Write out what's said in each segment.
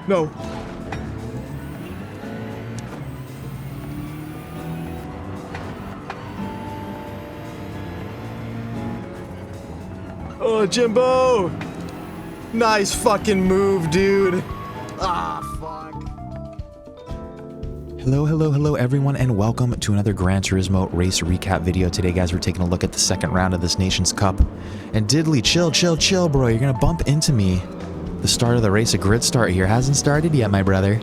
No. Oh, Jimbo! Nice fucking move, dude. Ah, fuck. Hello everyone, and welcome to another Gran Turismo race recap video. Today, guys, we're taking a look at the second round of this Nations Cup. And Diddley, chill, bro. You're gonna bump into me. The start of the race, a grid start here. Hasn't started yet, my brother.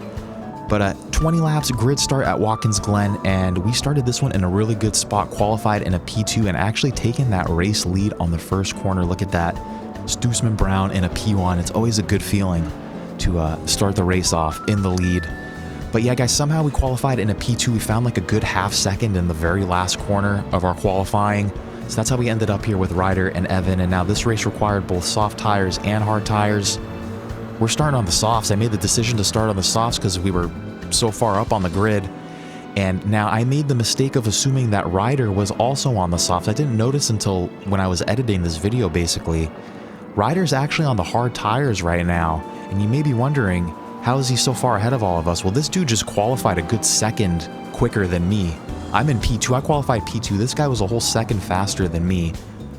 But 20 laps grid start at Watkins Glen, and we started this one in a really good spot, qualified in a P2, and actually taking that race lead on the first corner. Look at that. Stoosman Brown in a P1. It's always a good feeling to start the race off in the lead. But yeah, guys, somehow we qualified in a P2. We found like a good half second in the very last corner of our qualifying. So that's how we ended up here with Ryder and Evan. And now this race required both soft tires and hard tires. We're starting on the softs. I made the decision to start on the softs because we were so far up on the grid. And now I made the mistake of assuming that Ryder was also on the softs. I didn't notice until when I was editing this video, basically. Ryder's actually on the hard tires right now. And you may be wondering, how is he so far ahead of all of us? Well, this dude just qualified a good second quicker than me. I'm in P2. I qualified P2. This guy was a whole second faster than me.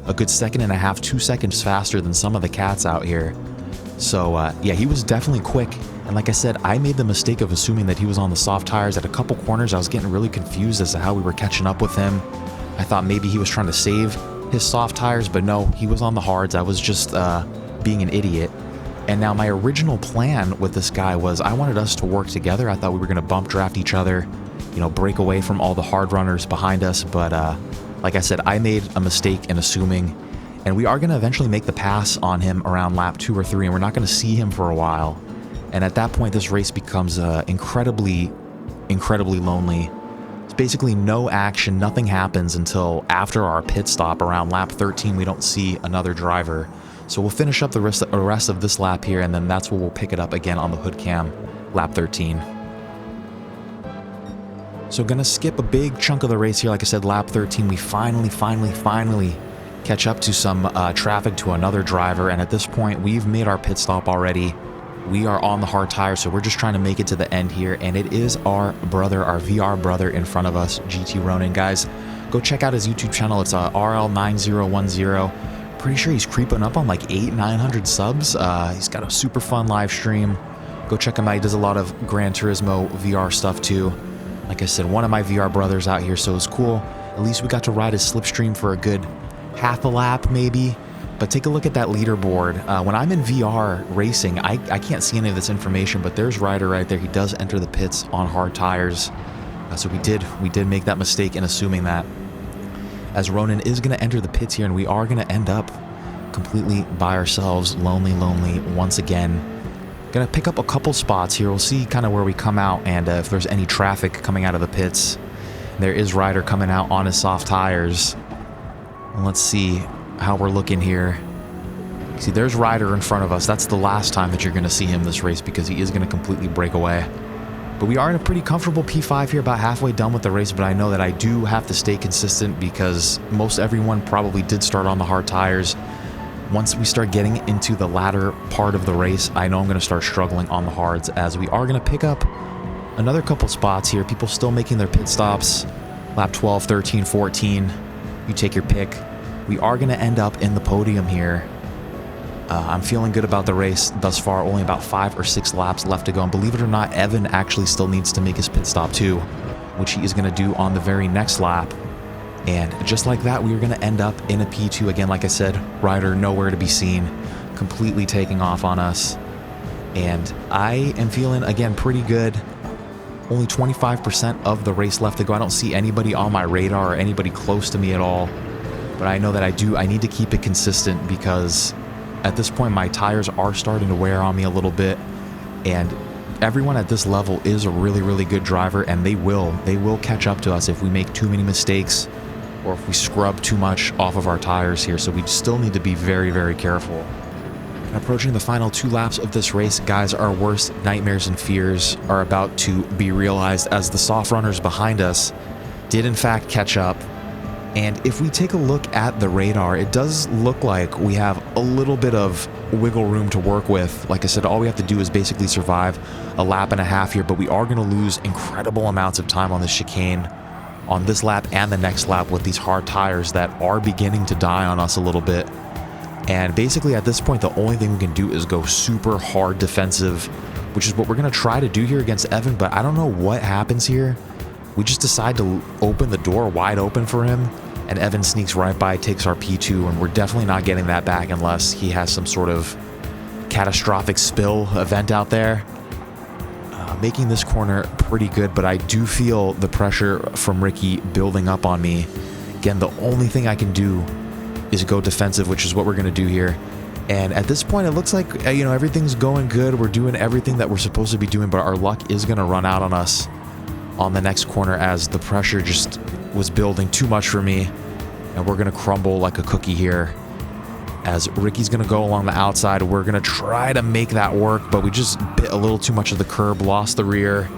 A good second and a half, 2 seconds faster than some of the cats out here. So, yeah, he was definitely quick. And like I said, I made the mistake of assuming that he was on the soft tires. At a couple corners, I was getting really confused as to how we were catching up with him. I thought maybe he was trying to save his soft tires, but no, he was on the hards. I was just being an idiot. And now my original plan with this guy was I wanted us to work together. I thought we were going to bump draft each other, you know, break away from all the hard runners behind us. But like I said, I made a mistake in assuming. And we are going to eventually make the pass on him around lap 2 or 3, and we're not going to see him for a while. And at that point, this race becomes incredibly lonely. It's basically no action. Nothing happens until after our pit stop around lap 13. We don't see another driver. So we'll finish up the rest of this lap here, and then that's where we'll pick it up again on the hood cam, lap 13. So gonna skip a big chunk of the race here. Like I said, lap 13, we finally catch up to some traffic to another driver, and at this point, we've made our pit stop already. We are on the hard tires, so we're just trying to make it to the end here, and it is our brother, our VR brother in front of us, GT Ronin. Guys, go check out his YouTube channel. It's RL9010. Pretty sure he's creeping up on like 800-900 subs. He's got a super fun live stream. Go check him out. He does a lot of Gran Turismo VR stuff too. Like I said, one of my VR brothers out here, so it's cool. At least we got to ride his slipstream for a good half a lap maybe. But take a look at that leaderboard. When I'm in VR racing, I can't see any of this information, but there's Ryder right there. He does enter the pits on hard tires. So we did make that mistake in assuming that. As Ronin is going to enter the pits here, and we are going to end up completely by ourselves, lonely once again. Going to pick up a couple spots here. We'll see kind of where we come out, and if there's any traffic coming out of the pits. There is Ryder coming out on his soft tires. And let's see how we're looking here. See, there's Ryder in front of us. That's the last time that you're going to see him this race, because he is going to completely break away. But we are in a pretty comfortable P5 here, about halfway done with the race, but I know that I do have to stay consistent because most everyone probably did start on the hard tires. Once we start getting into the latter part of the race, I know I'm going to start struggling on the hards, as we are going to pick up another couple spots here. People still making their pit stops, lap 12, 13, 14. You take your pick. We are going to end up in the podium here. I'm feeling good about the race thus far. Only about 5 or 6 laps left to go. And believe it or not, Evan actually still needs to make his pit stop too, which he is going to do on the very next lap. And just like that, we are going to end up in a P2 again. Like I said, Ryder nowhere to be seen, completely taking off on us. And I am feeling, again, pretty good. Only 25% of the race left to go. I don't see anybody on my radar or anybody close to me at all. But I know that I need to keep it consistent, because at this point, my tires are starting to wear on me a little bit, and everyone at this level is a really good driver, and they will catch up to us if we make too many mistakes or if we scrub too much off of our tires here. So we still need to be very careful. And approaching the final 2 laps of this race, guys, our worst nightmares and fears are about to be realized, as the soft runners behind us did in fact catch up. And if we take a look at the radar, it does look like we have a little bit of wiggle room to work with. Like I said, all we have to do is basically survive a lap and a half here, but we are going to lose incredible amounts of time on this chicane on this lap and the next lap with these hard tires that are beginning to die on us a little bit. And basically at this point, the only thing we can do is go super hard defensive, which is what we're going to try to do here against Evan, but I don't know what happens here. We just decide to open the door wide open for him, and Evan sneaks right by, takes our P2, and we're definitely not getting that back unless he has some sort of catastrophic spill event out there. Making this corner pretty good, but I do feel the pressure from Ricky building up on me. Again, the only thing I can do is go defensive, which is what we're going to do here. And at this point, it looks like, you know, everything's going good. We're doing everything that we're supposed to be doing, but our luck is going to run out on us on the next corner as the pressure just was building too much for me, and we're going to crumble like a cookie here as Ricky's going to go along the outside. We're going to try to make that work, but we just bit a little too much of the curb, lost the rear,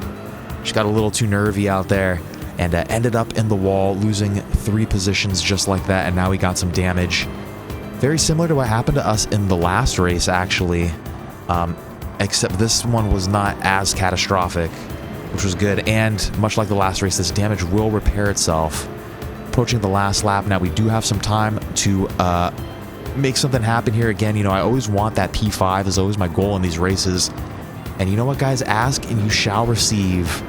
just got a little too nervy out there, and ended up in the wall, losing 3 positions just like that, and now we got some damage. Very similar to what happened to us in the last race, actually, except this one was not as catastrophic, which was good. And much like the last race, this damage will repair itself. Approaching the last lap now, we do have some time to make something happen here. Again, you know, I always want that P5 is always my goal in these races. And you know what, guys? Ask and you shall receive.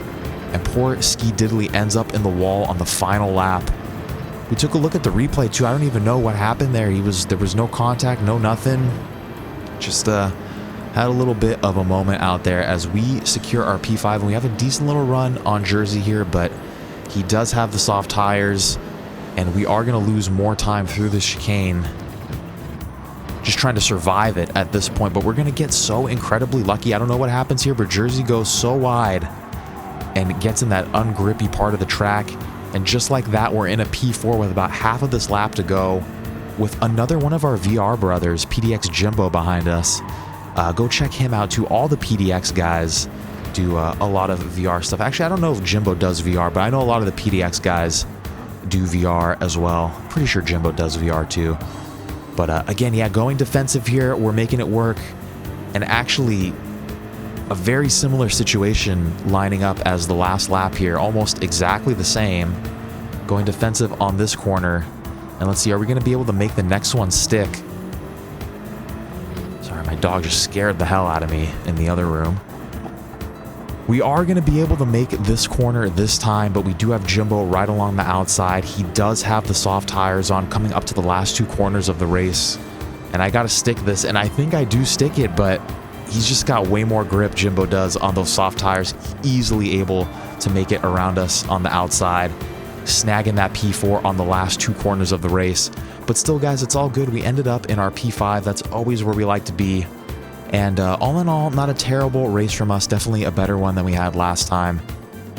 And poor Ski Diddley ends up in the wall on the final lap. We took a look at the replay too. I don't even know what happened there. There was no contact, no nothing. Just had a little bit of a moment out there as we secure our P5, and we have a decent little run on Jersey here, but he does have the soft tires, and we are going to lose more time through the chicane. Just trying to survive it at this point, but we're going to get so incredibly lucky. I don't know what happens here, but Jersey goes so wide and gets in that ungrippy part of the track. And just like that, we're in a P4 with about half of this lap to go with another one of our VR brothers, PDX Jimbo, behind us. Go check him out too. All the PDX guys do a lot of VR stuff. Actually, I don't know if Jimbo does VR, but I know a lot of the PDX guys do VR as well. Pretty sure Jimbo does VR too. But again, yeah, going defensive here, we're making it work. And actually, a very similar situation lining up as the last lap here, almost exactly the same. Going defensive on this corner. And let's see, are we going to be able to make the next one stick? Sorry, my dog just scared the hell out of me in the other room. We are going to be able to make this corner this time, but we do have Jimbo right along the outside. He does have the soft tires on coming up to the last 2 corners of the race. And I got to stick this, and I think I do stick it, but he's just got way more grip, Jimbo does, on those soft tires. Easily able to make it around us on the outside, snagging that P4 on the last 2 corners of the race. But still, guys, it's all good. We ended up in our P5. That's always where we like to be. And all in all, not a terrible race from us. Definitely a better one than we had last time.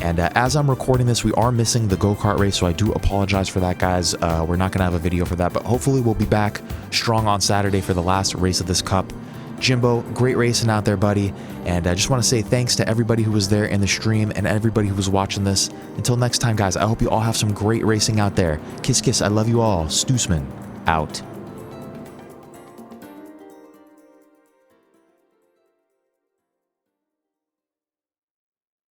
And as I'm recording this, we are missing the go-kart race, so I do apologize for that, guys. We're not going to have a video for that, but hopefully we'll be back strong on Saturday for the last race of this cup. Jimbo, great racing out there, buddy. And I just want to say thanks to everybody who was there in the stream and everybody who was watching this. Until next time, guys, I hope you all have some great racing out there. Kiss, kiss. I love you all. Stoosman, out.